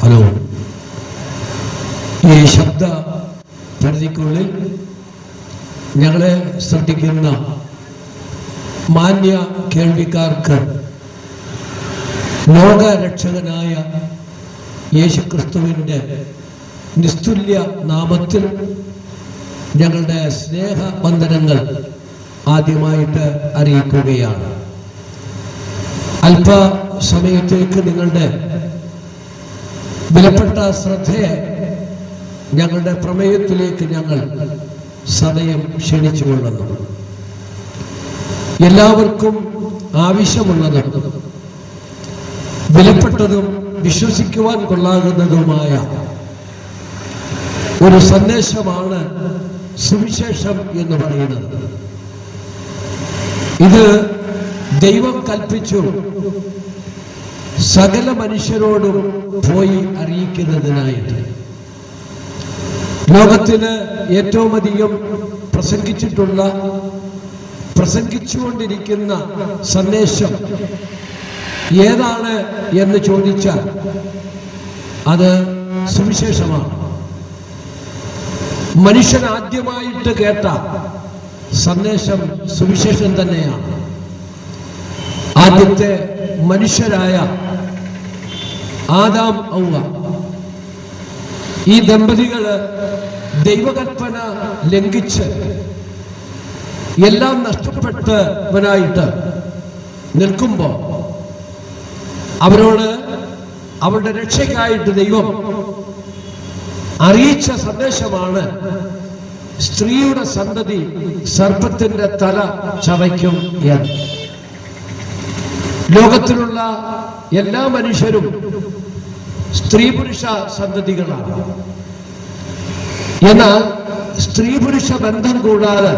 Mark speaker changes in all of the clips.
Speaker 1: Hello, ഈ ശബ്ദ പരിധിക്കുള്ളിൽ ഞങ്ങളെ ശ്രദ്ധിക്കുന്ന മാന്യ കേൾവിക്കാർക്ക് ലോകരക്ഷകനായ യേശുക്രിസ്തുവിൻ്റെ നിസ്തുല്യ നാമത്തിൽ ഞങ്ങളുടെ സ്നേഹവന്ദനങ്ങൾ ആദ്യമായിട്ട് അറിയിക്കുകയാണ്. അല്പസമയത്തേക്ക് നിങ്ങളുടെ വിലപ്പെട്ട ശ്രദ്ധയെ ഞങ്ങളുടെ പ്രമേയത്തിലേക്ക് ഞങ്ങൾ സദയം ക്ഷണിച്ചുകൊള്ളുന്നു. എല്ലാവർക്കും ആവശ്യമുള്ളതും വിലപ്പെട്ടതും വിശ്വസിക്കുവാൻ കൊള്ളാകുന്നതുമായ ഒരു സന്ദേശമാണ് സുവിശേഷം എന്ന് പറയുന്നത്. ഇത് ദൈവം കൽപ്പിച്ചു സകല മനുഷ്യരോടും പോയി അറിയിക്കുന്നതിനായിട്ട്. ലോകത്തിന് ഏറ്റവും അധികം പ്രസംഗിച്ചുകൊണ്ടിരിക്കുന്ന സന്ദേശം ഏതാണ് എന്ന് ചോദിച്ചാൽ അത് സുവിശേഷമാണ്. മനുഷ്യൻ ആദ്യമായിട്ട് കേട്ട സന്ദേശം സുവിശേഷം തന്നെയാണ്. ആദ്യത്തെ മനുഷ്യരായ ആദാം ഹവ്വ, ഈ ദമ്പതികള് ദൈവകൽപ്പന ലംഘിച്ച് എല്ലാം നഷ്ടപ്പെട്ടവനായിട്ട് നിൽക്കുമ്പോൾ അവരോട് അവരുടെ രക്ഷയ്ക്കായിട്ട് ദൈവം അറിയിച്ച സന്ദേശമാണ് സ്ത്രീയുടെ സന്തതി സർപ്പത്തിന്റെ തല ചവയ്ക്കും എന്ന്. ലോകത്തിലുള്ള എല്ലാ മനുഷ്യരും സ്ത്രീ പുരുഷ സന്തതികളാണ്. എന്നാൽ സ്ത്രീ പുരുഷ ബന്ധം കൂടാതെ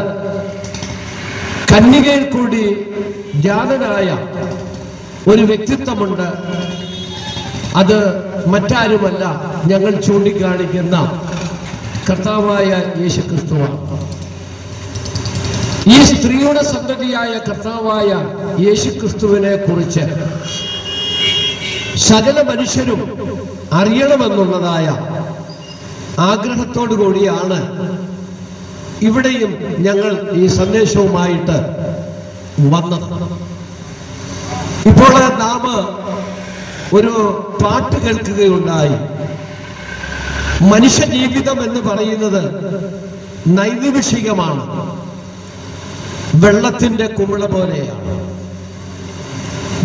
Speaker 1: കന്യകയിൽ കൂടി ജാതനായ ഒരു വ്യക്തിത്വമുണ്ട്. അത് മറ്റാരുമല്ല, ഞങ്ങൾ ചൂണ്ടിക്കാണിക്കുന്ന കർത്താവായ യേശുക്രിസ്തുവാണ്. ഈ സ്ത്രീയുടെ സന്തതിയായ കർത്താവായ യേശുക്രിസ്തുവിനെ കുറിച്ച് സകല മനുഷ്യരും അറിയണമെന്നുള്ളതായ ആഗ്രഹത്തോടു കൂടിയാണ് ഇവിടെയും ഞങ്ങൾ ഈ സന്ദേശവുമായിട്ട് വന്നത്. ഇപ്പോൾ നാം ഒരു പാട്ട് കേൾക്കുകയുണ്ടായി. മനുഷ്യ ജീവിതം എന്ന് പറയുന്നത് നൈമിഷികമാണ്, വെള്ളത്തിന്റെ കുമിള പോലെയാണ്.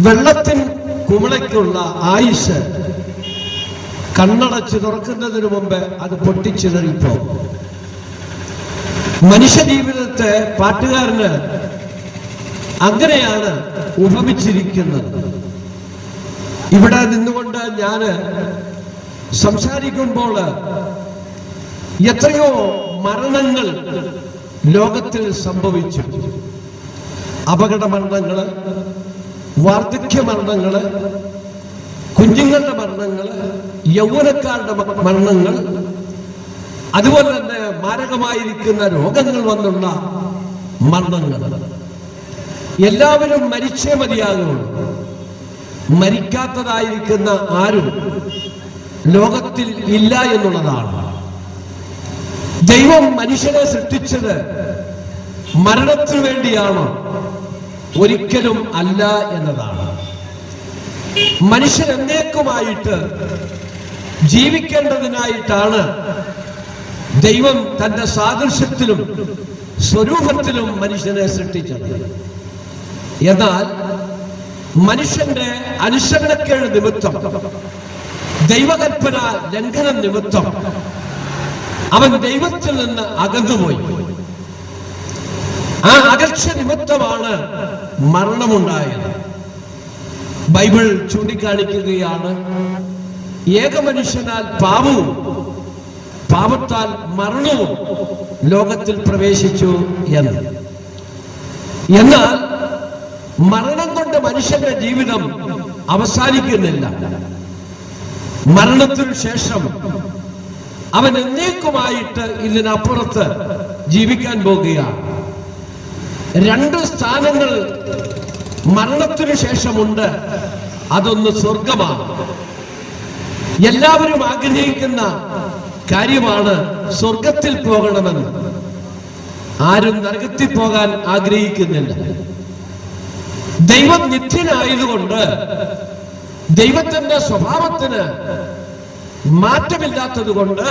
Speaker 1: വെള്ളത്തിൻ കുമിളയ്ക്കുള്ള ആയുസ് കണ്ണടച്ച് തുറക്കുന്നതിന് മുമ്പ് അത് പൊട്ടിച്ചിതറിപ്പോ. മനുഷ്യ ജീവിതത്തെ പാട്ടുകാരന് അങ്ങനെയാണ് ഉപമിച്ചിരിക്കുന്നത്. ഇവിടെ നിന്നുകൊണ്ട് ഞാൻ സംസാരിക്കുമ്പോൾ എത്രയോ മരണങ്ങൾ ലോകത്തിൽ സംഭവിച്ചു. അപകട മരണങ്ങള്, വാർദ്ധക്യ മരണങ്ങള്, കുഞ്ഞുങ്ങളുടെ മരണങ്ങള്, യൗവനക്കാരുടെ മരണങ്ങൾ, അതുപോലെ തന്നെ മാരകമായിരിക്കുന്ന രോഗങ്ങൾ വന്നുള്ള മരണങ്ങൾ. എല്ലാവരും മരിച്ചേ മതിയാകുള്ളൂ. മരിക്കാത്തതായിരിക്കുന്ന ആരും ലോകത്തിൽ ഇല്ല എന്നുള്ളതാണ്. ദൈവം മനുഷ്യനെ സൃഷ്ടിച്ചത് മരണത്തിനു വേണ്ടിയാണോ? ഒരിക്കലും അല്ല എന്നതാണ്. മനുഷ്യൻ എന്നേക്കുമായിട്ട് ജീവിക്കേണ്ടതിനായിട്ടാണ് ദൈവം തന്റെ സാദൃശ്യത്തിലും സ്വരൂപത്തിലും മനുഷ്യനെ സൃഷ്ടിച്ചത്. എന്നാൽ മനുഷ്യന്റെ അനുസരണക്കേട് നിമിത്തം, ദൈവകൽപ്പന ലംഘനം നിമിത്തം അവൻ ദൈവത്തിൽ നിന്ന് അകന്നുപോയി. ആ അകൽച്ച നിമിത്തമാണ് മരണമുണ്ടായത്. ബൈബിൾ ചൂണ്ടിക്കാണിക്കുകയാണ്, ഏകമനുഷ്യനാൽ പാപവും പാപത്താൽ മരണവും ലോകത്തിൽ പ്രവേശിച്ചു എന്ന്. എന്നാൽ മരണം കൊണ്ട് മനുഷ്യന്റെ ജീവിതം അവസാനിക്കുന്നില്ല. മരണത്തിനു ശേഷം അവൻ എന്നേക്കുമായിട്ട് ഇതിനപ്പുറത്ത് ജീവിക്കാൻ പോകുകയാണ്. രണ്ട് സ്ഥാനങ്ങൾ മരണത്തിനു ശേഷമുണ്ട്. അതൊന്ന് സ്വർഗമാണ്, എല്ലാവരും ആഗ്രഹിക്കുന്ന കാര്യമാണ് സ്വർഗത്തിൽ പോകണമെന്ന്. ആരും നരകത്തിൽ പോകാൻ ആഗ്രഹിക്കുന്നില്ല. ദൈവം നിത്യനായതുകൊണ്ട് ദൈവത്തിന്റെ സ്വഭാവത്തിന് മാറ്റമില്ലാത്തത് കൊണ്ട്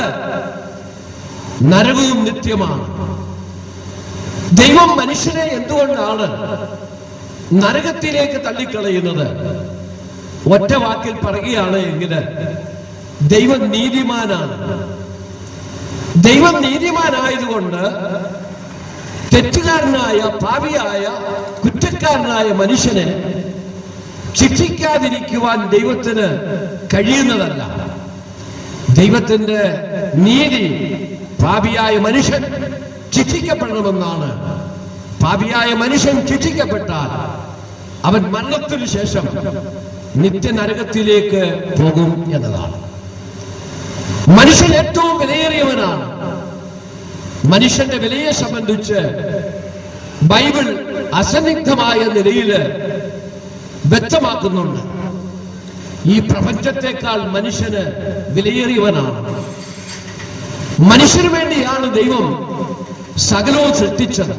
Speaker 1: നരകവും നിത്യമാണ്. ദൈവം മനുഷ്യനെ എന്തുകൊണ്ടാണ് നരകത്തിലേക്ക് തള്ളിക്കളയുന്നത്? ഒറ്റ വാക്കിൽ പറയുകയാണ് എങ്കിൽ ദൈവം നീതിമാനാണ്. ദൈവം നീതിമാനായതുകൊണ്ട് തെറ്റുകാരനായ, പാപിയായ, കുറ്റക്കാരനായ മനുഷ്യനെ ശിക്ഷിക്കാതിരിക്കുവാൻ ദൈവത്തിന് കഴിയുന്നതല്ല. ദൈവത്തിന്റെ നീതി പാപിയായ മനുഷ്യൻ ശിക്ഷിക്കപ്പെടണമെന്നാണ്. പാപിയായ മനുഷ്യൻ ശിക്ഷിക്കപ്പെട്ടാൽ അവൻ മരണത്തിനു ശേഷം നിത്യനരകത്തിലേക്ക് പോകും എന്നതാണ്. മനുഷ്യൻ ഏറ്റവും വിലയേറിയവനാണ്. മനുഷ്യന്റെ വിലയെ സംബന്ധിച്ച് ബൈബിൾ അസന്നിഗ്ധമായ നിലയിൽ വ്യക്തമാക്കുന്നുണ്ട്. ഈ പ്രപഞ്ചത്തെക്കാൾ മനുഷ്യന് വിലയേറിയവനാണ്. മനുഷ്യന് വേണ്ടിയാണ് ദൈവം സകലവും സൃഷ്ടിച്ചത്.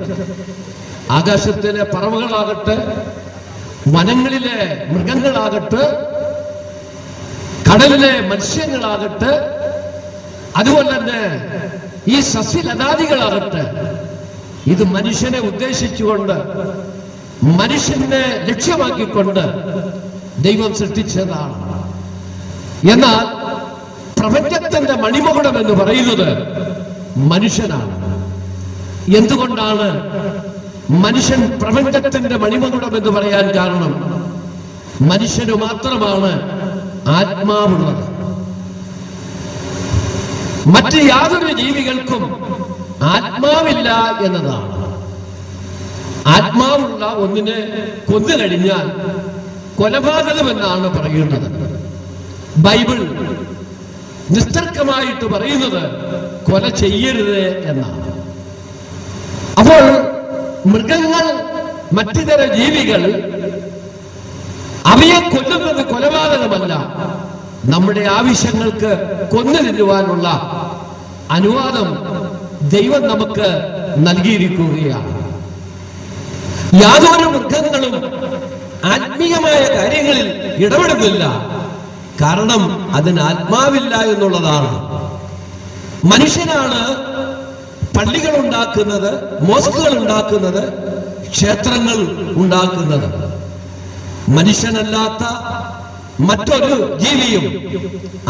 Speaker 1: ആകാശത്തിലെ പറവകളാകട്ടെ, വനങ്ങളിലെ മൃഗങ്ങളാകട്ടെ, കടലിലെ മത്സ്യങ്ങളാകട്ടെ, അതുപോലെ തന്നെ ഈ സസ്യലതാദികളാകട്ടെ, ഇത് മനുഷ്യനെ ഉദ്ദേശിച്ചുകൊണ്ട്, മനുഷ്യനെ ലക്ഷ്യമാക്കിക്കൊണ്ട് ദൈവം സൃഷ്ടിച്ചതാണ്. എന്നാൽ പ്രപഞ്ചത്തിന്റെ മണിമകുടം എന്ന് പറയുന്നത് മനുഷ്യനാണ്. എന്തുകൊണ്ടാണ് മനുഷ്യൻ പ്രപഞ്ചത്തിന്റെ മണിമകുടം എന്ന് പറയാൻ കാരണം? മനുഷ്യന് മാത്രമാണ് ആത്മാവുള്ളത്. മറ്റ് യാതൊരു ജീവികൾക്കും ആത്മാവില്ല എന്നതാണ്. ആത്മാവുള്ള ഒന്നിനെ കൊന്നു കഴിഞ്ഞാൽ കൊലപാതകമെന്നാണ് പറയുന്നത്. ബൈബിൾ നിസ്തർക്കമായിട്ട് പറയുന്നത് കൊല ചെയ്യരുത് എന്നാണ്. അപ്പോൾ മൃഗങ്ങൾ, മറ്റിതര ജീവികൾ, അവയെ കൊല്ലുന്നത് കൊലപാതകമല്ല. നമ്മുടെ ആവശ്യങ്ങൾക്ക് കൊന്നു തിന്നുവാനുള്ള അനുവാദം ദൈവം നമുക്ക് നൽകിയിരിക്കുകയാണ്. യാതൊരു മൃഗങ്ങളും ആത്മീയമായ കാര്യങ്ങളിൽ ഇടപെടുന്നില്ല. കാരണം അതിന് ആത്മാവില്ല എന്നുള്ളതാണ്. മനുഷ്യനാണ് പള്ളികൾ ഉണ്ടാക്കുന്നത്, മോസ്കുകൾ ഉണ്ടാക്കുന്നത്, ക്ഷേത്രങ്ങൾ ഉണ്ടാക്കുന്നത്. മനുഷ്യനല്ലാത്ത മറ്റൊരു ജീവിയും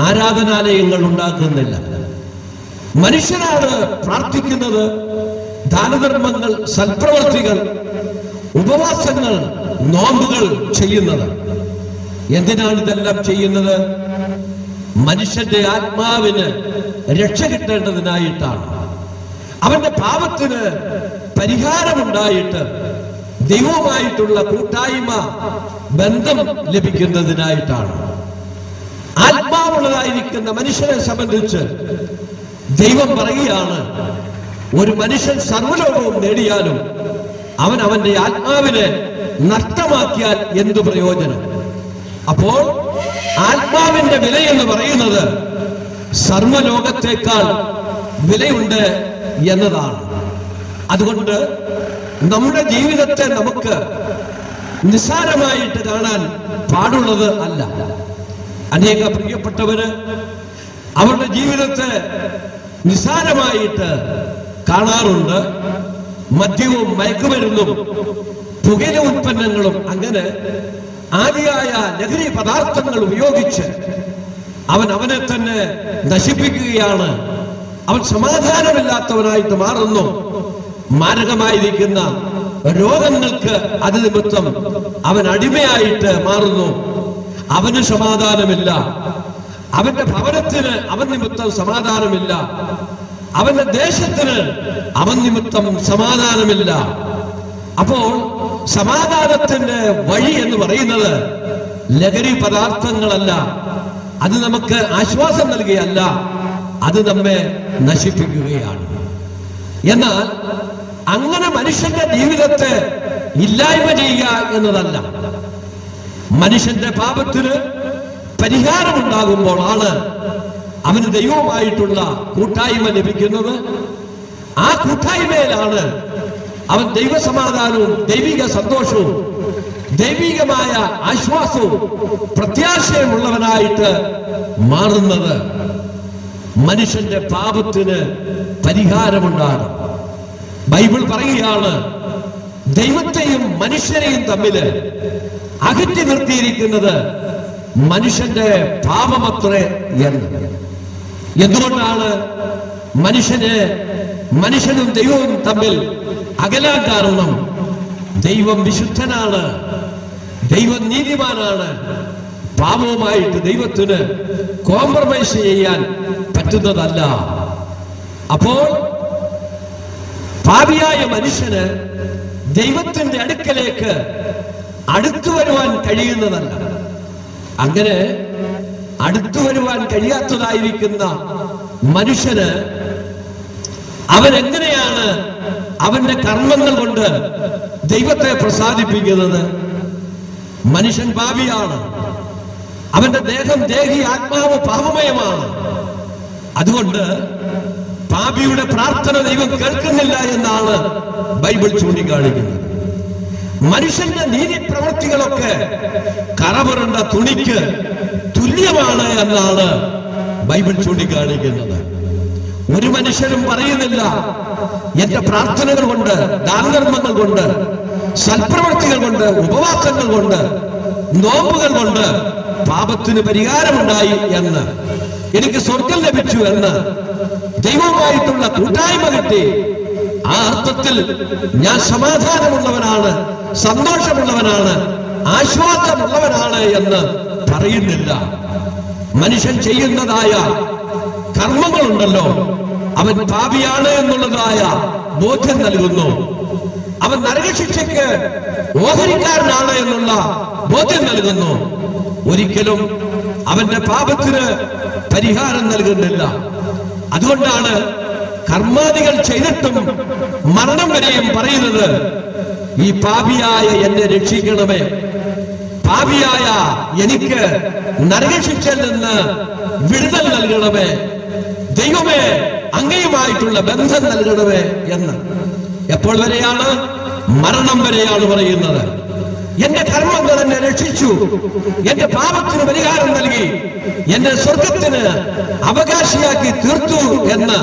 Speaker 1: ആരാധനാലയങ്ങൾ ഉണ്ടാക്കുന്നില്ല. മനുഷ്യനാണ് പ്രാർത്ഥിക്കുന്നത്, ദാനധർമ്മങ്ങൾ, സൽപ്രവർത്തികൾ, ഉപവാസങ്ങൾ, നോമ്പുകൾ ചെയ്യുന്നത്. എന്തിനാണ് ഇതെല്ലാം ചെയ്യുന്നത്? മനുഷ്യന്റെ ആത്മാവിന് രക്ഷ കിട്ടേണ്ടതിനായിട്ടാണ്. അവന്റെ പാപത്തിന് പരിഹാരമുണ്ടായിട്ട് ദൈവവുമായിട്ടുള്ള കൂട്ടായ്മ, ബന്ധം ലഭിക്കുന്നതിനായിട്ടാണ്. ആത്മാവുള്ളതായിരിക്കുന്ന മനുഷ്യനെ സംബന്ധിച്ച് ദൈവം പറയുകയാണ്, ഒരു മനുഷ്യൻ സർവ്വലോകവും നേടിയാലും അവൻ അവന്റെ ആത്മാവിനെ നഷ്ടമാക്കിയാൽ എന്തു പ്രയോജനം? അപ്പോൾ ആത്മാവിന്റെ വില എന്ന് പറയുന്നത് സർവ്വലോകത്തേക്കാൾ വിലയുണ്ട് എന്നതാണ്. അതുകൊണ്ട് നമ്മുടെ ജീവിതത്തെ നമുക്ക് നിസ്സാരമായിട്ട് കാണാൻ പാടുള്ളത് അല്ല. അനേക പ്രിയപ്പെട്ടവര് അവരുടെ ജീവിതത്തെ നിസ്സാരമായിട്ട് കാണാറുണ്ട്. മദ്യവും മയക്കുമരുന്നും പുകയില ഉൽപ്പന്നങ്ങളും അങ്ങനെ ആദിയായ ലഹരി പദാർത്ഥങ്ങൾ ഉപയോഗിച്ച് അവൻ അവനെ തന്നെ നശിപ്പിക്കുകയാണ്. അവൻ സമാധാനമില്ലാത്തവനായിട്ട് മാറുന്നു. മാരകമായിരിക്കുന്ന രോഗങ്ങൾക്ക് അത് നിമിത്തം അവൻ അടിമയായിട്ട് മാറുന്നു. അവന് സമാധാനമില്ല. അവന്റെ ഭവനത്തിന് അവൻ നിമിത്തം സമാധാനമില്ല. അവന്റെ ദേശത്തിന് അവൻ നിമിത്തം സമാധാനമില്ല. അപ്പോൾ സമാധാനത്തിന്റെ വഴി എന്ന് പറയുന്നത് ലഹരി പദാർത്ഥങ്ങളല്ല. അത് നമുക്ക് ആശ്വാസം നൽകുകയല്ല, അത് നമ്മെ നശിപ്പിക്കുകയാണ്. എന്നാൽ അങ്ങനെ മനുഷ്യന്റെ ജീവിതത്തെ ഇല്ലായ്മ ചെയ്യുക എന്നതല്ല. മനുഷ്യന്റെ പാപത്തിന് പരിഹാരമുണ്ടാകുമ്പോഴാണ് അവന് ദൈവവുമായിട്ടുള്ള കൂട്ടായ്മ ലഭിക്കുന്നത്. ആ കൂട്ടായ്മയിലാണ് അവൻ ദൈവസമാധാനവും ദൈവിക സന്തോഷവും ദൈവികമായ ആശ്വാസവും പ്രത്യാശയുമുള്ളവനായിട്ട് മാറുന്നത്. മനുഷ്യന്റെ പാപത്തിന് പരിഹാരമുണ്ടാകും. ബൈബിൾ പറയുകയാണ്, ദൈവത്തെയും മനുഷ്യരെയും തമ്മിൽ അകറ്റി നിർത്തിയിരിക്കുന്നത് മനുഷ്യന്റെ പാപമത്രേ എന്ന്. എന്തുകൊണ്ടാണ് മനുഷ്യനും ദൈവവും തമ്മിൽ അകലാൻ കാരണം? ദൈവം വിശുദ്ധനാണ്, ദൈവം നീതിമാനാണ്. പാപവുമായിട്ട് ദൈവത്തിന് കോംപ്രമൈസ് ചെയ്യാൻ പറ്റുന്നതല്ല. അപ്പോൾ പാപിയായ മനുഷ്യന് ദൈവത്തിന്റെ അടുക്കലേക്ക് അടുത്തു വരുവാൻ കഴിയുന്നതല്ല. അങ്ങനെ അടുത്തു വരുവാൻ കഴിയാത്തതായിരിക്കുന്ന മനുഷ്യന് അവൻ എങ്ങനെയാണ് അവന്റെ കർമ്മങ്ങൾ കൊണ്ട് ദൈവത്തെ പ്രസാദിപ്പിക്കുന്നത്? മനുഷ്യൻ പാപിയാണ്, അവന്റെ ദേഹം, ദേഹി, ആത്മാവ് പാപമയമാണ്. അതുകൊണ്ട് പാപിയുടെ പ്രാർത്ഥന ദൈവം കേൾക്കുന്നില്ല എന്നാണ് ബൈബിൾ ചൂണ്ടിക്കാണിക്കുന്നത്. മനുഷ്യന്റെ നീതി പ്രവൃത്തികളൊക്കെ കറപുരണ്ട തുണിക്ക് തുല്യമാണ് എന്നാണ് ബൈബിൾ ചൂണ്ടിക്കാണിക്കുന്നത്. ഒരു മനുഷ്യരും പറയുന്നില്ല, എന്റെ പ്രാർത്ഥനകൾ കൊണ്ട്, ദാനധർമ്മങ്ങൾ കൊണ്ട്, സൽപ്രവൃത്തികൾ കൊണ്ട്, ഉപവാസങ്ങൾ കൊണ്ട്, നോമ്പുകൾ കൊണ്ട് പാപത്തിന് പരിഹാരമുണ്ടായി എന്ന്, എനിക്ക് സ്വർഗം ലഭിച്ചു എന്ന്, ദൈവവുമായിട്ടുള്ള കൂട്ടായ്മ കിട്ടി, ആ അർത്ഥത്തിൽ ഞാൻ സമാധാനമുള്ളവനാണ്, സന്തോഷമുള്ളവനാണ്, ആശ്വാസമുള്ളവനാണ് എന്ന് പറയുന്നില്ല. മനുഷ്യൻ ചെയ്യുന്നതായ കർമ്മങ്ങളുണ്ടല്ലോ, അവൻ പാപിയാണ് എന്നുള്ളതായ ബോധ്യം നൽകുന്നു. അവൻ നരകശിക്ഷയ്ക്ക് ഓഹരിക്കാരനാണ് എന്നുള്ള ബോധ്യം നൽകുന്നു. ഒരിക്കലും അവന്റെ പാപത്തിന് പരിഹാരം നൽകുന്നില്ല. അതുകൊണ്ടാണ് കർമാദികൾ ചെയ്തിട്ടും മരണം വരെയും പറയുന്നത്, ഈ പാപിയായ എന്നെ രക്ഷിക്കണമേ, പാപിയായ എനിക്ക് നരകശിക്ഷയിൽ നിന്ന് വിടുതൽ നൽകണമേ, ദൈവമേ അങ്ങയുമായിട്ടുള്ള ബന്ധം നൽകണമേ എന്ന്. എപ്പോൾ വരെയാണ്? മരണം വരെയാണ് പറയുന്നത്. എന്റെ കർമ്മങ്ങൾ എന്നെ രക്ഷിച്ചു, എന്റെ പാപത്തിന് പരിഹാരം നൽകി, എന്റെ സ്വർഗത്തിന് അവകാശിയാക്കി തീർത്തു എന്ന്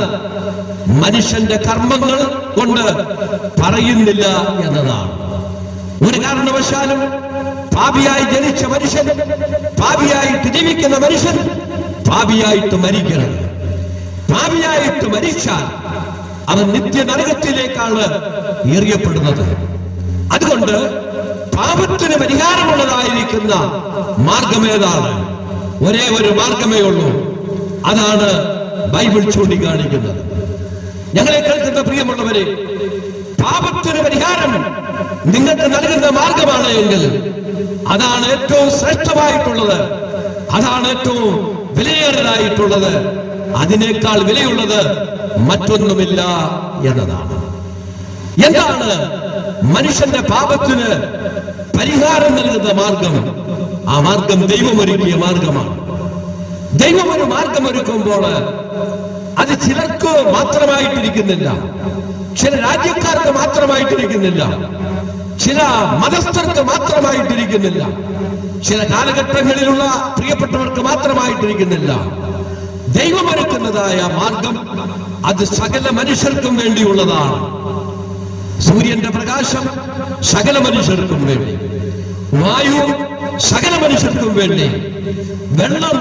Speaker 1: മനുഷ്യന്റെ കർമ്മങ്ങൾ കൊണ്ട് പറയുന്നില്ല എന്നതാണ്. ഒരു കാരണവശാലും പാപിയായി ജനിച്ച മനുഷ്യൻ, പാപിയായിട്ട് ജീവിക്കുന്ന മനുഷ്യൻ പാപിയായിട്ട് മരിക്കണം. പാപിയായിട്ട് മരിച്ചാൽ അവൻ നിത്യ നരകത്തിലേക്കാണ് എറിയപ്പെടുന്നത്. അതുകൊണ്ട് പാപത്തിന് പരിഹാരമുള്ളതായിരിക്കുന്ന മാർഗമേതാണ്? ഒരേ ഒരു മാർഗമേ ഉള്ളൂ. അതാണ് ബൈബിൾ ചൂണ്ടിക്കാണിക്കുന്നത്. ഞങ്ങളെ കേൾക്കുന്ന പ്രിയമുള്ളവരെ, പാപത്തിന് പരിഹാരം നിങ്ങൾക്ക് നൽകുന്ന മാർഗമാണ് എങ്കിൽ അതാണ് ഏറ്റവും ശ്രേഷ്ഠമായിട്ടുള്ളത്, അതാണ് ഏറ്റവും വിലയേറിയതായിട്ടുള്ളത്. അതിനേക്കാൾ വിലയുള്ളത് മറ്റൊന്നുമില്ല എന്നതാണ്. എന്താണ് മനുഷ്യന്റെ പാപത്തിന് പരിഹാരം നൽകുന്ന മാർഗം? ആ മാർഗം ദൈവമൊരുക്കിയ മാർഗമാണ്. ദൈവം ഒരു മാർഗം ഒരുക്കുമ്പോൾ അത് ചിലർക്ക് മാത്രമായിട്ടിരിക്കുന്നില്ല, ചില രാജ്യക്കാർക്ക് മാത്രമായിട്ടിരിക്കുന്നില്ല, ചില മതസ്ഥർക്ക് മാത്രമായിട്ടിരിക്കുന്നില്ല, ചില കാലഘട്ടങ്ങളിലുള്ള പ്രിയപ്പെട്ടവർക്ക് മാത്രമായിട്ടിരിക്കുന്നില്ല. ദൈവമൊരുക്കുന്നതായ മാർഗം അത് സകല മനുഷ്യർക്കും വേണ്ടിയുള്ളതാണ്. സൂര്യന്റെ പ്രകാശം സകല മനുഷ്യർക്കും വേണ്ടി, വായു സകല മനുഷ്യർക്കും വേണ്ടി, വെള്ളം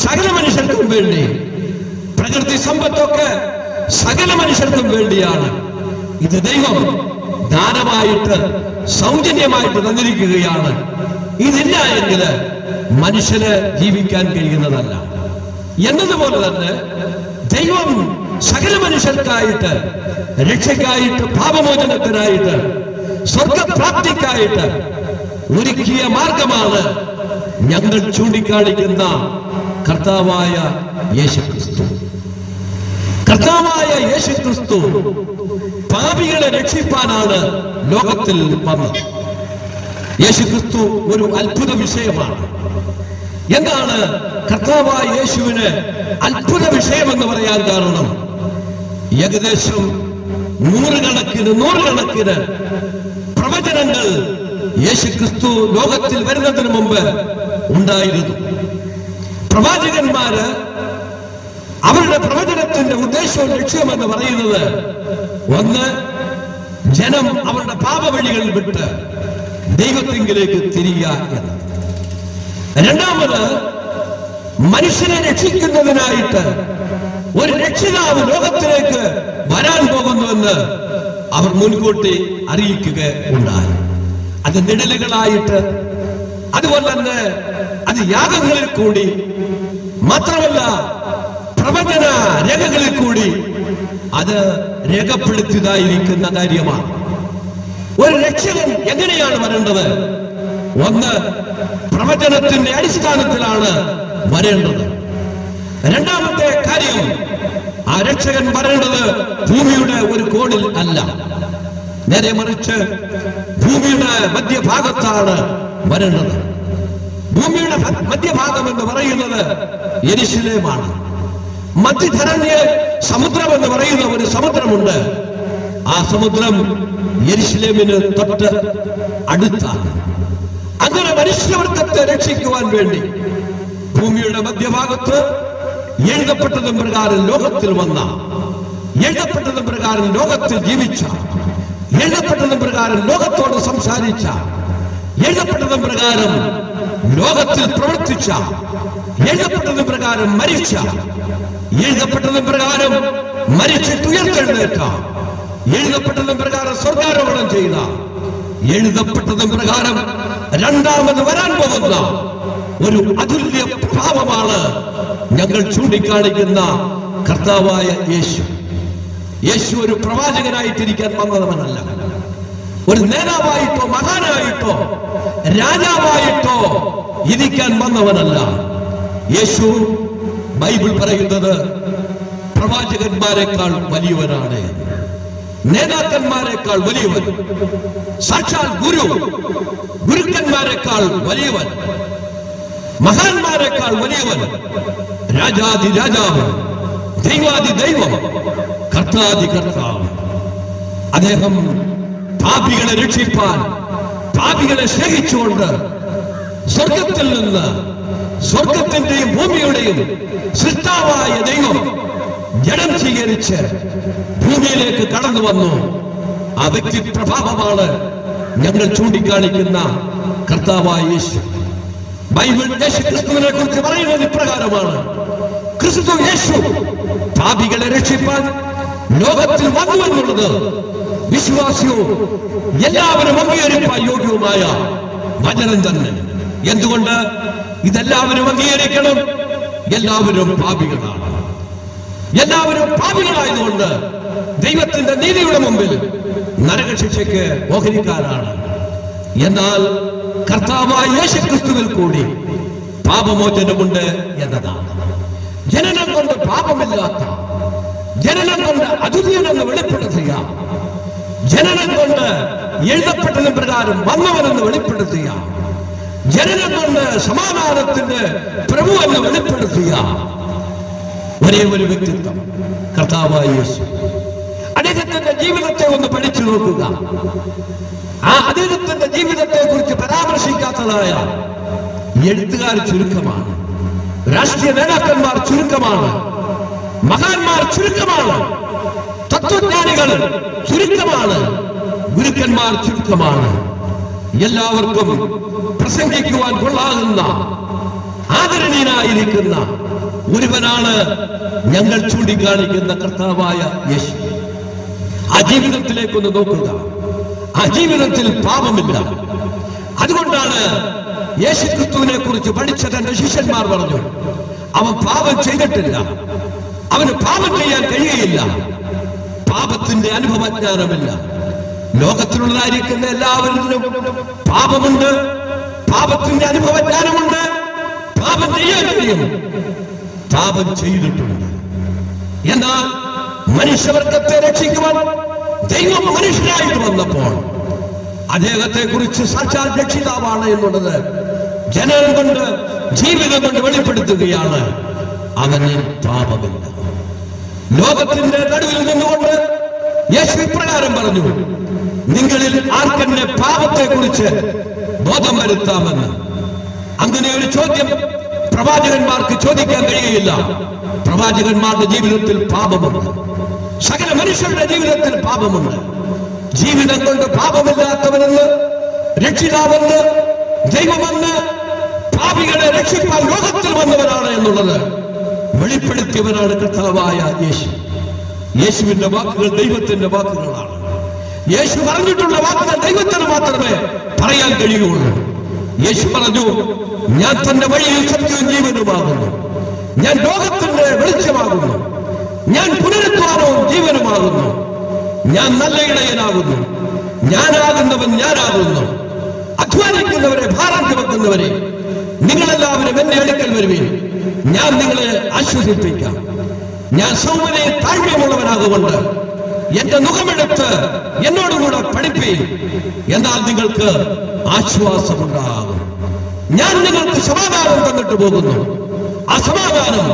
Speaker 1: സകല മനുഷ്യർക്കും വേണ്ടി, പ്രകൃതി സമ്പത്തൊക്കെ സകല മനുഷ്യർക്കും വേണ്ടിയാണ്. ഇത് ദൈവം ദാനമായിട്ട് സൗജന്യമായിട്ട് തന്നിരിക്കുകയാണ്. ഇതില്ല എങ്കിൽ മനുഷ്യന് ജീവിക്കാൻ കഴിയുന്നതല്ല. എന്നതുപോലെ തന്നെ ദൈവം സകല മനുഷ്യർക്കായിട്ട്, രക്ഷയ്ക്കായിട്ട്, പാപമോചനത്തിനായിട്ട്, സ്വർഗപ്രാപ്തിക്കായിട്ട് ഒരുക്കിയ മാർഗമാണ് ഞങ്ങൾ ചൂണ്ടിക്കാണിക്കുന്ന കർത്താവായ യേശുക്രിസ്തു. കർത്താവായ യേശുക്രിസ്തു പാപികളെ രക്ഷിപ്പാനാണ് ലോകത്തിൽ വന്നത്. യേശുക്രിസ്തു ഒരു അത്ഭുത വിഷയമാണ്. എന്താണ് കർത്താവായ യേശുവിന് അത്ഭുത വിഷയമെന്ന് പറയാൻ കാരണം? ഏകദേശം നൂറുകണക്കിന് പ്രവചനങ്ങൾ യേശുക്രിസ്തു ലോകത്തിൽ വരുന്നതിന് മുമ്പ് ഉണ്ടായിരുന്നു. പ്രവാചകന്മാര് അവരുടെ പ്രവചനത്തിന്റെ ഉദ്ദേശവും ലക്ഷ്യമെന്ന് പറയുന്നത്, ഒന്ന്, ജനം അവരുടെ പാപവഴികൾ വിട്ട് ദൈവത്തിങ്കിലേക്ക് തിരിയുക എന്ന്. രണ്ടാമത്, മനുഷ്യനെ രക്ഷിക്കുന്നതിനായിട്ട് ഒരു രക്ഷിതാവ് ലോകത്തിലേക്ക് വരാൻ പോകുന്നുവെന്ന് അവർ മുൻകൂട്ടി അറിയിക്കുക ഉണ്ടായി. അത് നിഴലുകളായിട്ട്, അതുപോലെ തന്നെ അത് യാഗങ്ങളിൽ കൂടി, മാത്രമല്ല പ്രവചന രേഖകളിൽ കൂടി അത് രേഖപ്പെടുത്തിയതായിരിക്കുന്ന കാര്യമാണ്. ഒരു രക്ഷകൻ എങ്ങനെയാണ് വരേണ്ടത്? ഒന്ന്, പ്രവചനത്തിന്റെ അടിസ്ഥാനത്തിലാണ് വരേണ്ടത്. രണ്ടാമത്തെ കാര്യം, ആ രക്ഷകൻ വരേണ്ടത് ഭൂമിയുടെ ഒരു കോണിൽ അല്ല, നേരെ മറിച്ച് ഭൂമിയുടെ മധ്യഭാഗത്താണ് വരേണ്ടത്. ഭൂമിയുടെ മധ്യഭാഗം എന്ന് പറയുന്നത് യെരുശലേമാണ്. മധ്യധരണ്യ സമുദ്രം എന്ന് പറയുന്ന ഒരു സമുദ്രമുണ്ട്. ആ സമുദ്രം യെരുശലേമിന് തൊട്ട് അടുത്താണ്. അങ്ങനെ മനുഷ്യവർഗത്തെ രക്ഷിക്കുവാൻ വേണ്ടി ഭൂമിയുടെ മധ്യഭാഗത്ത് എഴുതപ്പെട്ടതും പ്രകാരം ലോകത്തിൽ വന്ന, എഴുതപ്പെട്ടതും പ്രകാരം ലോകത്തിൽ ജീവിച്ച, എഴുതപ്പെട്ടതും പ്രകാരം ലോകത്തോട് സംസാരിച്ച, എഴുതപ്പെട്ടതും പ്രകാരം ലോകത്തിൽ പ്രവർത്തിച്ച, എഴുതപ്പെട്ടതും പ്രകാരം മരിച്ച, എഴുതപ്പെട്ടതും പ്രകാരം മരിച്ചിട്ട് ഉയർത്തെഴുന്നേറ്റ, എഴുതപ്പെട്ടതും പ്രകാരം സ്വർഗാരോഹണം ചെയ്ത, എഴുതപ്പെട്ടതും പ്രകാരം രണ്ടാമത് വരാൻ പോകുന്ന ഒരു അതുല്യ പ്രഭാവമാണ് ഞങ്ങൾ ചൂണ്ടിക്കാണിക്കുന്ന കർത്താവായ യേശു. യേശു ഒരു പ്രവാചകനായിട്ടിരിക്കാൻ വന്നവനല്ല, ഒരു നേതാവായിട്ടോ മഹാനായിട്ടോ രാജാവായിട്ടോ ഇരിക്കാൻ വന്നവനല്ല. യേശു, ബൈബിൾ പറയുന്നത്, പ്രവാചകന്മാരെക്കാൾ വലിയവനാണ്, നേതാക്കന്മാരെക്കാൾ വലിയവൻ, സാക്ഷാൽ ഗുരുക്കന്മാരെക്കാൾ വലിയവൻ, മഹാന്മാരെക്കാൾ വലിയവൻ, രാജാതി രാജാവ്, ദൈവാതി ദൈവം, കർത്താതി കർത്താവ്. അദ്ദേഹം പാപികളെ രക്ഷിപ്പാൻ, പാപികളെ സ്നേഹിച്ചുകൊണ്ട് സ്വർഗത്തിൽ നിന്ന്, സ്വർഗത്തിന്റെയും ഭൂമിയുടെയും സൃഷ്ടാവായ ദൈവം ജഡം സ്വീകരിച്ച് ഭൂമിയിലേക്ക് കടന്നു വന്നു. ആ വ്യക്തി പ്രഭാവമാണ് ഞങ്ങൾ ചൂണ്ടിക്കാണിക്കുന്ന കർത്താവായ യേശു. ബൈബിൾ യേശു ക്രിസ്തുവിനെ കുറിച്ച് പറയുന്നത് ഇപ്രകാരമാണ്: ക്രിസ്തു യേശു പാപികളെ രക്ഷിപ്പാൻ ലോകത്തിൽ വന്നു എന്നുള്ളത് വിശ്വാസിയോ എല്ലാവരും അംഗീകരിപ്പാൻ യോഗ്യവുമായ വചനം തന്നെ. എന്തുകൊണ്ട് ഇതെല്ലാവരും അംഗീകരിക്കണം? എല്ലാവരും പാപികളാണ്. എല്ലാവരും പാപികളായതുകൊണ്ട് ദൈവത്തിന്റെ നീതിയുടെ മുമ്പിൽ നരകശിക്ഷയ്ക്ക് ഓഹരിക്കാരാണ്. എന്നാൽ കർത്താവായ യേശുക്രിസ്തുവിൽ കൂടി പാപമോചനമുണ്ട് എന്നതാണ്. ജനനം കൊണ്ട് പാപമില്ലാത്ത, ജനനം കൊണ്ട് അതുല്യനെന്ന് വെളിപ്പെടുത്തുക, ജനനം കൊണ്ട് എഴുതപ്പെട്ടതിന് പ്രകാരം വന്നവനെന്ന് വെളിപ്പെടുത്തുക, ജനനം കൊണ്ട് സമാധാനത്തിന്റെ പ്രഭു എന്ന് വെളിപ്പെടുത്തുക ഒരേ ഒരു വ്യക്തിത്വം, കർത്താവായ യേശു. അദ്ദേഹത്തിന്റെ ജീവിതത്തെ ഒന്ന് പഠിച്ചു നോക്കുക. ആ അദ്ദേഹത്തിന്റെ ജീവിതത്തെ കുറിച്ച് പരാമർശിക്കാത്തതായ എഴുത്തുകാർ ചുരുക്കമാണ്, രാഷ്ട്രീയ നേതാക്കന്മാർ ചുരുക്കമാണ്, മഹാന്മാർ ചുരുക്കമാണ്, തത്വജ്ഞാനികൾ ചുരുക്കമാണ്, ഗുരുക്കന്മാർ ചുരുക്കമാണ്. എല്ലാവർക്കും പ്രസംഗിക്കുവാൻ കൊള്ളാകുന്ന, ആദരണീയനായിരിക്കുന്ന ഒരുവനാണ് ഞങ്ങൾ ചൂണ്ടിക്കാണിക്കുന്ന കർത്താവായ യേശു. ആ ജീവിതത്തിലേക്കൊന്ന് നോക്കുക. ആ ജീവിതത്തിൽ പാപമില്ല. അതുകൊണ്ടാണ് യേശുക്രിസ്തുവിനെ കുറിച്ച് പഠിച്ച തന്റെ ശിഷ്യന്മാർ പറഞ്ഞു, അവൻ പാപം ചെയ്തിട്ടില്ല, അവന് പാപം ചെയ്യാൻ കഴിയുകയില്ല, പാപത്തിന്റെ അനുഭവജ്ഞാനമില്ല. ലോകത്തിലുള്ളതായിരിക്കുന്ന എല്ലാവരിലും പാപമുണ്ട്, പാപത്തിന്റെ അനുഭവജ്ഞാനമുണ്ട്, പാപം ചെയ്യാൻ കഴിയും, പാപം ചെയ്തിട്ടുണ്ട്. എന്നാൽ മനുഷ്യവർഗത്തെ രക്ഷിക്കുവാൻ ദൈവം മനുഷ്യനായിട്ട് വന്നപ്പോൾ അദ്ദേഹത്തെ കുറിച്ച് സാക്ഷാൽ രക്ഷിതാവാണ് എന്നുള്ളത് ജനനം കൊണ്ട് ജീവിതം കൊണ്ട് വെളിപ്പെടുത്തുകയാണ്, അവന് പാപമില്ല. ലോകത്തിന്റെ നടുവിൽ നിന്നുകൊണ്ട് യേശു ഇപ്രകാരം പറഞ്ഞു, നിങ്ങളിൽ ആർക്കെന്നെ പാപത്തെ കുറിച്ച് ബോധം വരുത്താമെന്ന്. അങ്ങനെ ഒരു ചോദ്യം പ്രവാചകന്മാർക്ക് ചോദിക്കാൻ കഴിയുകയില്ല. പ്രവാചകന്മാരുടെ ജീവിതത്തിൽ പാപമുണ്ട്, സകല മനുഷ്യരുടെ ജീവിതത്തിൽ പാപമുണ്ട്. ജീവിതം കൊണ്ട് പാപമില്ലാത്തവനെന്ന്, രക്ഷിതാവെന്ന്, ദൈവമെന്ന്, പാപികളെ രക്ഷിപ്പാൻ ലോകത്തിൽ വന്നവനാണ് എന്നുള്ളത് വെളിപ്പെടുത്തിയവനാണ് കർത്താവായ യേശു. യേശുവിന്റെ വാക്കുകൾ ദൈവത്തിന്റെ വാക്കുകളാണ്. യേശു പറഞ്ഞിട്ടുള്ള വാക്കുകൾ ദൈവത്തിന് മാത്രമേ പറയാൻ കഴിയുള്ളൂ. യേശു പറഞ്ഞു, ഞാൻ തന്റെ വഴിയിൽ സത്യവും ജീവനുമാകുന്നു, ഞാൻ ലോകത്തിന്റെ വെളിച്ചമാകുന്നു, ഞാൻ പുനരുത്ഥാനവും ജീവനുമാകുന്നു, ഞാൻ നല്ല ഇടയനാകുന്നു, ഞാനാകുന്നവൻ ഞാനാകുന്നു. അധ്വാനിക്കുന്നവരെ, ഭാരം ചുമക്കുന്നവരെ, നിങ്ങളെല്ലാവരും എന്റെ അടുക്കൽ വരുവീൻ, ഞാൻ നിങ്ങളെ ആശ്വസിപ്പിക്കാം. ഞാൻ സൗമ്യതയും താഴ്മയുമുള്ളവനാകുകൊണ്ട് എന്റെ മുഖമെടുത്ത് എന്നോടുകൂടെ പഠിപ്പീൻ, എന്നാൽ നിങ്ങൾക്ക് ആശ്വാസമുണ്ടാകും. ഞാൻ നിങ്ങൾക്ക് സമാധാനം തന്നിട്ട് പോകുന്നു. ആ സമാധാനം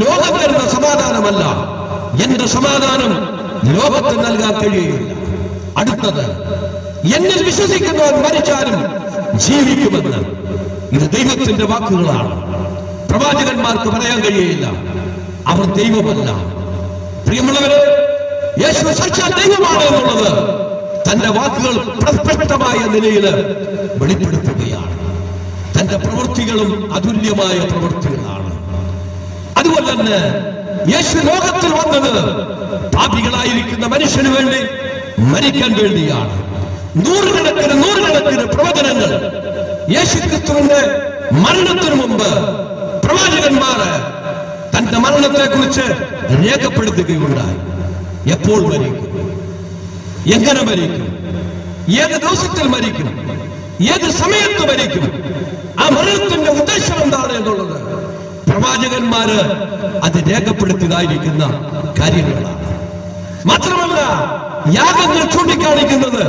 Speaker 1: ലോകം തരുന്ന സമാധാനമല്ല. എന്റെ സമാധാനം ലോകത്തിന് നൽകാൻ കഴിയുകയില്ല. അടുത്തത്, എന്നിൽ വിശ്വസിക്കുന്നവൻ മരിച്ചാലും ജീവിക്കുമെന്ന്. ഇത് ദൈവത്തിന്റെ വാക്കുകളാണ്. പ്രവാചകന്മാർക്ക് പറയാൻ കഴിയുകയില്ല, അവർ ദൈവമല്ല. പ്രിയമുള്ളവരെ, യേശു സാക്ഷാൽ ദൈവമാണ് എന്നുള്ളത് തന്റെ വാക്കുകൾ പ്രസ്പഷ്ടമായ നിലയിൽ വെളിപ്പെടുത്തുകയാണ്. തന്റെ പ്രവൃത്തികളും അതുല്യമായ പ്രവൃത്തികളാണ്. അതുപോലെ തന്നെ യേശു ലോകത്തിൽ വന്നത് പാപികളായിരിക്കുന്ന മനുഷ്യന് വേണ്ടി മരിക്കാൻ വേണ്ടിയാണ്. നൂറുകണക്കിന് പ്രവചനങ്ങൾ യേശുക്രിസ്തുവിന്റെ മരണത്തിനു മുമ്പ് പ്രവാചകന്മാര് തന്റെ മരണത്തെ കുറിച്ച് രേഖപ്പെടുത്തുകയുണ്ടായി. എപ്പോൾ മരിക്കും, എങ്ങനെ മരിക്കും, ഏത് ദിവസത്തിൽ മരിക്കും, ഏത് സമയത്ത് മരിക്കും, ആ മരണത്തിന്റെ ഉദ്ദേശം എന്താണ് എന്നുള്ളത് പ്രവാചകന്മാര് അത് രേഖപ്പെടുത്തിയതായിരിക്കുന്ന കാര്യങ്ങളാണ്. മാത്രമല്ല, യാഗങ്ങൾ ചൂണ്ടിക്കാണിക്കുന്നത്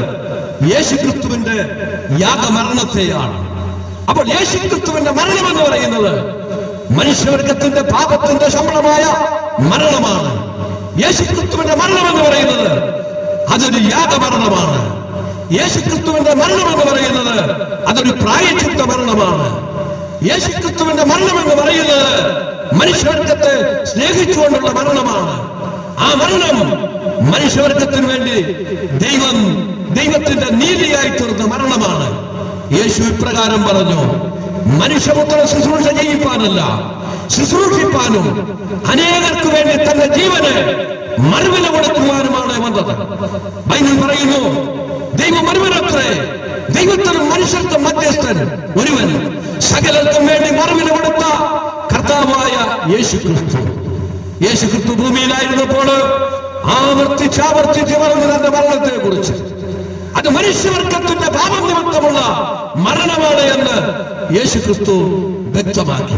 Speaker 1: യേശുക്രിസ്തുവിന്റെ യാഗമരണത്തെയാണ്. അപ്പോൾ യേശുക്രിസ്തുവിന്റെ മരണം എന്ന് പറയുന്നത് മനുഷ്യവർഗത്തിന്റെ പാപത്തിന്റെ ശമ്പളമായ മരണമാണ്. യേശുക്രിസ്തുവിന്റെ മരണം എന്ന് പറയുന്നത് അതൊരു യാഗമരണമാണ്. യേശുക്രിസ്തുവിന്റെ മരണം എന്ന് പറയുന്നത് അതൊരു പ്രായശ്ചിത്ത മരണമാണ്. യേശുക്രിസ്തുവിന്റെ മരണം എന്ന് പറയുന്നത് മനുഷ്യവർഗത്തെ സ്നേഹിച്ചുകൊണ്ടുള്ള മരണമാണ്. ആ മരണം മനുഷ്യവർഗത്തിന് വേണ്ടി ദൈവത്തിന്റെ നീതിയായി തീർന്ന മരണമാണ്. യേശു ഇപ്രകാരം പറഞ്ഞു, മനുഷ്യപുത്രൻ ശുശ്രൂഷ ചെയ്യിപ്പാനല്ല, ശുശ്രൂഷിപ്പാനും അനേകർക്ക് വേണ്ടി തന്റെ ജീവന് മറുവില കൊടുക്കുവാനുമാണ് വന്നത്. ബൈബിൾ പറയുന്നു, ദൈവം ഒരുവനത്രേ, ദൈവത്തിനും മനുഷ്യർക്കും മധ്യസ്ഥൻ ഒരുവൻ, സകലർക്കും വേണ്ടി മറുവില കൊടുത്ത കർത്താവായ യേശുക്രിസ്തു. യേശുക്രിസ്തു ഭൂമിയിലായിരുന്നപ്പോൾ ആവർത്തിച്ച് പറഞ്ഞു തന്റെ മരണത്തെ കുറിച്ച്. അത് മനുഷ്യവർഗത്തിന്റെ പാപം നിമിത്തമുള്ള മരണമാണ് എന്ന് യേശുക്രിസ്തു വ്യക്തമാക്കി.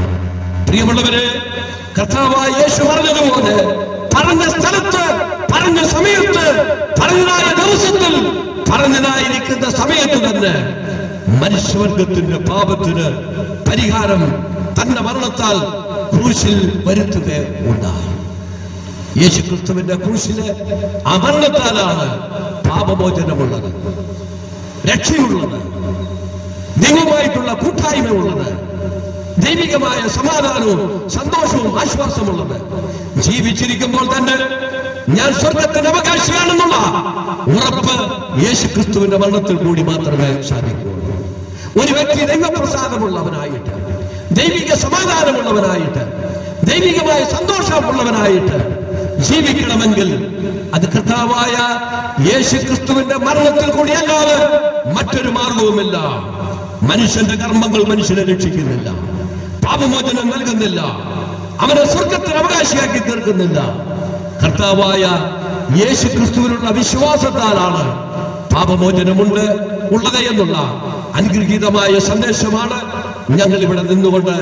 Speaker 1: പ്രിയമുള്ളവരെ, കർത്താവായ യേശു പറഞ്ഞതുപോലെ പറഞ്ഞ സ്ഥലത്ത്, പറഞ്ഞ സമയത്ത്, പറഞ്ഞതായ ദിവസത്തിൽ, പറഞ്ഞതായിരിക്കുന്ന സമയത്ത് തന്നെ മനുഷ്യവർഗത്തിന്റെ പാപത്തിന് പരിഹാരം തന്റെ മരണത്താൽ ക്രൂശിൽ വരുത്തുകയുണ്ടായി. യേശുക്രിസ്തുവിന്റെ ക്രൂശിലെ ആ മരണത്താലാണ് പാപമോചനമുള്ളത്, രക്ഷയുള്ളത്, ദൈവമായിട്ടുള്ള കൂട്ടായ്മയുള്ളത്, ദൈവികമായ സമാധാനവും സന്തോഷവും ആശ്വാസമുള്ളത്. ജീവിച്ചിരിക്കുമ്പോൾ തന്നെ ഞാൻ സ്വർഗത്തിന്റെ അവകാശിയാണെന്നുള്ള ഉറപ്പ് യേശുക്രിസ്തുവിന്റെ മരണത്തിൽ കൂടി മാത്രമേ സാധിക്കുകയുള്ളൂ. ഒരു വ്യക്തി ദൈവപ്രസാദമുള്ളവനായിട്ട്, ദൈവിക സമാധാനമുള്ളവനായിട്ട്, ദൈവികമായ സന്തോഷമുള്ളവനായിട്ട് ജീവിക്കണമെങ്കിൽ അത് കർത്താവായ യേശുക്രിസ്തുവിന്റെ മരണത്തിൽ കൂടിയല്ലാതെ മറ്റൊരു മാർഗവുമില്ല. മനുഷ്യന്റെ കർമ്മങ്ങൾ മനുഷ്യനെ രക്ഷിക്കുന്നില്ല, പാപമോചനം നൽകുന്നില്ല, അവനെ സ്വർഗത്തിന് അവകാശിയാക്കി തീർക്കുന്നില്ല. കർത്താവായ യേശുക്രിസ്തുവിനുള്ള വിശ്വാസത്താലാണ് പാപമോചനമുണ്ട് ഉള്ളത് എന്നുള്ള അനുഗ്രഹീതമായ സന്ദേശമാണ് ഞങ്ങൾ ഇവിടെ നിന്നുകൊണ്ട്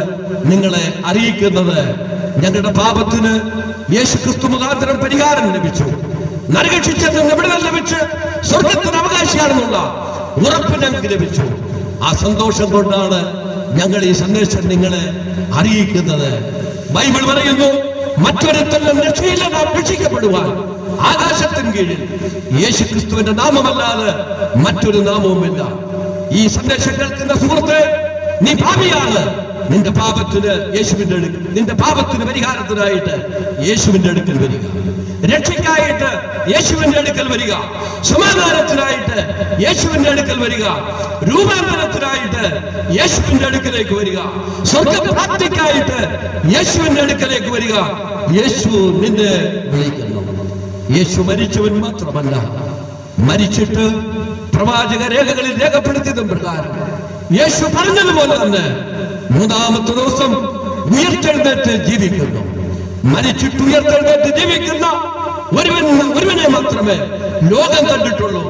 Speaker 1: നിങ്ങളെ അറിയിക്കുന്നത്. ഞങ്ങളുടെ പാപത്തിന് യേശുക്രിസ്തു മുഖാന്തരം പരിഹാരം ലഭിച്ചു, നരകശിക്ഷയിൽ നിന്ന് വിടുതൽ ലഭിച്ച് സ്വർഗത്തിന് അവകാശിയാണെന്നുള്ള ഉറപ്പ് ഞങ്ങൾക്ക് ലഭിച്ചു. ആ സന്തോഷം കൊണ്ടാണ് ഞങ്ങൾ ഈ സന്ദേശം നിങ്ങളെ അറിയിക്കുന്നത്. ബൈബിൾ പറയുന്നു, മറ്റൊരുത്തരും രക്ഷയില്ല, നാം രക്ഷിക്കപ്പെടുവാൻ ആകാശത്തിന് കീഴിൽ യേശുക്രിസ്തുവിന്റെ നാമമല്ലാതെ മറ്റൊരു നാമവുമില്ല. ഈ സന്ദേശം കേൾക്കുന്ന സുഹൃത്ത്, നീ പാപിയാണ്. നിന്റെ പാപത്തിന് യേശുവിന്റെ അടുക്കൽ, നിന്റെ പാപത്തിന് പരിഹാരത്തിനായിട്ട് യേശുവിന്റെ അടുക്കൽ വരിക. രക്ഷയ്ക്കായിട്ട് യേശുവിന്റെ അടുക്കൽ വരിക. സമാധാനത്തിനായിട്ട് യേശുവിന്റെ അടുക്കൽ വരിക. രൂപാന്തരത്തിനായിട്ട് യേശുവിന്റെ അടുക്കലേക്ക് വരിക. സ്വർഗപ്രാപ്തിക്കായിട്ട് യേശുവിന്റെ അടുക്കലേക്ക് വരിക. യേശു നിന്നെ വിളിക്കുന്നു. യേശു മരിച്ചവൻ മാത്രമല്ല, മരിച്ചിട്ട് പ്രവാചക രേഖകളിൽ രേഖപ്പെടുത്തിയതും പ്രകാരം യേശു പറഞ്ഞതുപോലെ തന്നെ മൂന്നാമത്തെ ദിവസം ഉയർത്തെഴുന്നേറ്റ് ജീവിക്കുന്നു. മരിച്ചിട്ട് ഉയർത്തെഴുന്നേറ്റ് ജീവിക്കുന്ന ഒരുവനെ മാത്രമേ ലോകം കണ്ടിട്ടുള്ളൂ.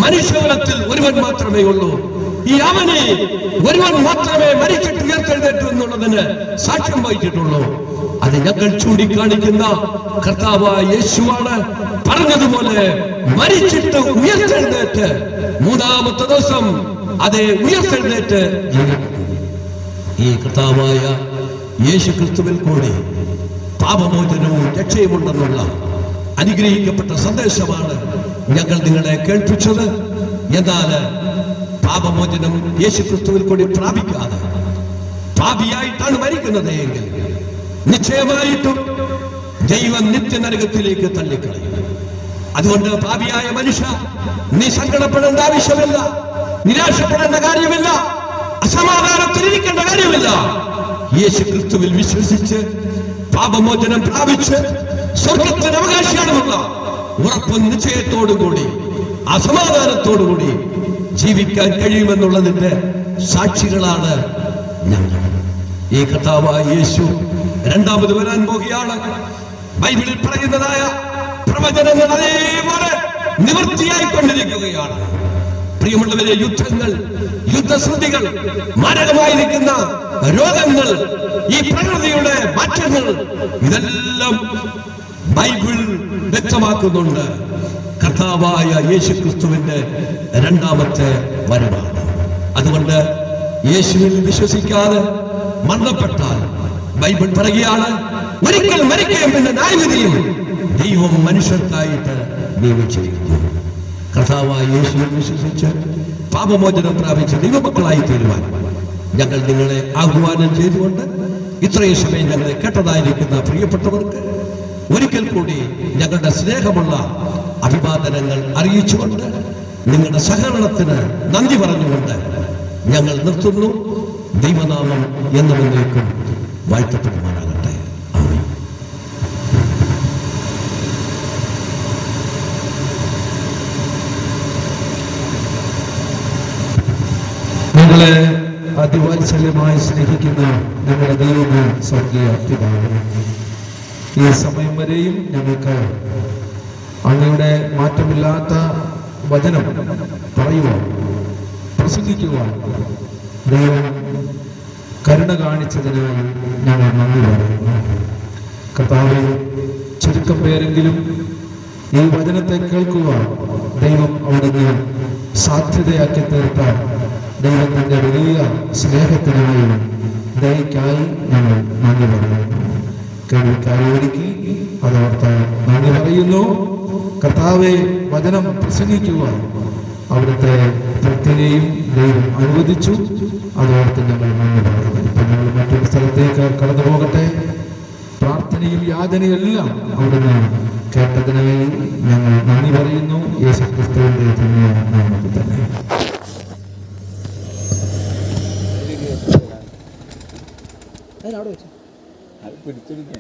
Speaker 1: മനുഷ്യകുലത്തിൽ ഒരുവൻ മാത്രമേ ഉള്ളൂ. ഈ അവനെ ഒരുവൻ മാത്രമേ മരിച്ചിട്ട് ഉയർത്തെഴുന്നേറ്റു എന്നുള്ളതിന് സാക്ഷ്യം വഹിച്ചിട്ടുള്ളൂ. അത് ഞങ്ങൾ ചൂണ്ടിക്കാണിക്കുന്ന കർത്താവായ യേശുവാണ്. പറഞ്ഞതുപോലെ മരിച്ചിട്ട് ഉയർത്തെഴുന്നേറ്റ് മൂന്നാമത്തെ ദിവസം അതേ ഉയർത്തെഴുന്നേറ്റ് ഈ കർത്താവായ യേശു ക്രിസ്തുവിൽ കൂടി പാപമോചനവും രക്ഷയുമുണ്ടെന്നുള്ള അനുഗ്രഹിക്കപ്പെട്ട സന്ദേശമാണ് ഞങ്ങൾ നിങ്ങളെ കേൾപ്പിച്ചത്. എന്നാൽ പാപമോചനം യേശു ക്രിസ്തുവിൽ കൂടി പ്രാപിക്കാതെ പാപിയായിട്ടാണ് മരിക്കുന്നത് എങ്കിൽ നിശ്ചയമായിട്ടും ദൈവം നിത്യനരകത്തിലേക്ക് തള്ളിക്കളയും. അതുകൊണ്ട് പാപിയായ മനുഷ്യ, നീ സങ്കടപ്പെടേണ്ട ആവശ്യമില്ല, നിരാശപ്പെടേണ്ട കാര്യമില്ല, അസമാധാനത്തിലിരിക്കേണ്ട കാര്യമില്ല. യേശു ക്രിസ്തുവിൽ വിശ്വസിച്ച് പാപമോചനം പ്രാപിച്ച് സ്വർഗത്തിന് അവകാശിയാണെന്നുള്ള ഉറപ്പും നിശ്ചയത്തോടുകൂടി അസമാധാനത്തോടുകൂടി ജീവിക്കാൻ കഴിയുമെന്നുള്ളതിന്റെ സാക്ഷികളാണ് ഞങ്ങൾ. ഈ കർത്താവായ യേശു രണ്ടാമത് വരാൻ പോകുകയാണ്. ബൈബിളിൽ പറയുന്നതായ പ്രവചനങ്ങൾ അതേപോലെ നിവൃത്തിയായിക്കൊണ്ടിരിക്കുകയാണ്. പ്രിയമുള്ളവരെ, യുദ്ധങ്ങൾ, യുദ്ധശ്രുതികൾ, മാരകമായിരിക്കുന്ന രോഗങ്ങൾ, ഈ പ്രകൃതിയുടെ മാറ്റങ്ങൾ, ഇതെല്ലാം ബൈബിൾ വ്യക്തമാക്കുന്നുണ്ട്. കർത്താവായ യേശു ക്രിസ്തുവിന്റെ രണ്ടാമത്തെ വരവാണ്. അതുകൊണ്ട് യേശുവിൽ വിശ്വസിക്കാതെ മരണപ്പെട്ടാൽ ബൈബിൾ പറയുകയാണ്, ഒരിക്കൽ മരിക്കുകയും പിന്നെ ന്യായവിധിയും ദൈവം മനുഷ്യർക്കായിട്ട് നിയമിച്ചിരിക്കുന്നു. കർത്താവായ യേശുവിൽ വിശ്വസിച്ച് പാപമോചനം പ്രാപിച്ച് ദൈവമക്കളായി തീരുവാൻ ഞങ്ങൾ നിങ്ങളെ ആഹ്വാനം ചെയ്തുകൊണ്ട് ഇത്രയും സമയം ഞങ്ങളെ കേട്ടതായിരിക്കുന്ന പ്രിയപ്പെട്ടവർക്ക് ഒരിക്കൽ കൂടി ഞങ്ങളുടെ സ്നേഹമുള്ള അഭിവാദനങ്ങൾ അറിയിച്ചുകൊണ്ട് നിങ്ങളുടെ സഹകരണത്തിന് നന്ദി പറഞ്ഞുകൊണ്ട് ഞങ്ങൾ നിർത്തുന്നു. ദൈവനാമം എന്നതിലേക്കും വാഴ്ത്തപ്പെടുമാറാകട്ടെ. ആമേൻ.
Speaker 2: ഞങ്ങളെ അതിവാത്സല്യമായി സ്നേഹിക്കുന്ന ഞങ്ങളുടെ ദൈവമേ, സ്വർഗീയ പിതാവേ, ഈ സമയം വരെയും ഞങ്ങൾക്ക് അങ്ങയുടെ മാറ്റമില്ലാത്ത വചനം പറയുവാൻ, പ്രസംഗിക്കുവാൻ ദൈവം കരുണ കാണിച്ചതിനായി ഞങ്ങൾ നന്ദി പറയുന്നു. കർത്താവേ, ചുരുക്കം പേരെങ്കിലും ഈ വചനത്തെ കേൾക്കുവാൻ ദൈവം അവിടുന്ന് സാധ്യതയാക്കി തീർത്താൽ ദൈവത്തിൻ്റെ വലിയ സ്നേഹത്തിനായി ദയക്കായി ഞങ്ങൾ നന്ദി പറയുന്നു. കേൾവിക്കായി ഒരുക്കി അതോർത്ത് നന്ദി പറയുന്നു. കർത്താവെ, വചനം പ്രസംഗിക്കുവാൻ അവിടുത്തെ ഭക്തിനെയും ദൈവം അനുവദിച്ചു. അതോർത്ത് ഞങ്ങൾ നന്ദി പറയുന്നു. ഇപ്പം ഞങ്ങൾ മറ്റൊരു സ്ഥലത്തേക്ക് കടന്നു പോകട്ടെ. പ്രാർത്ഥനയും യാചനയും എല്ലാം അവിടുന്ന് കേട്ടതിനായി ഞങ്ങൾ നന്ദി പറയുന്നു. യേശു ക്രിസ്തുവിന്റെ നാമത്തിൽ തന്നെ.
Speaker 3: പിടിച്ചിരിക്കുക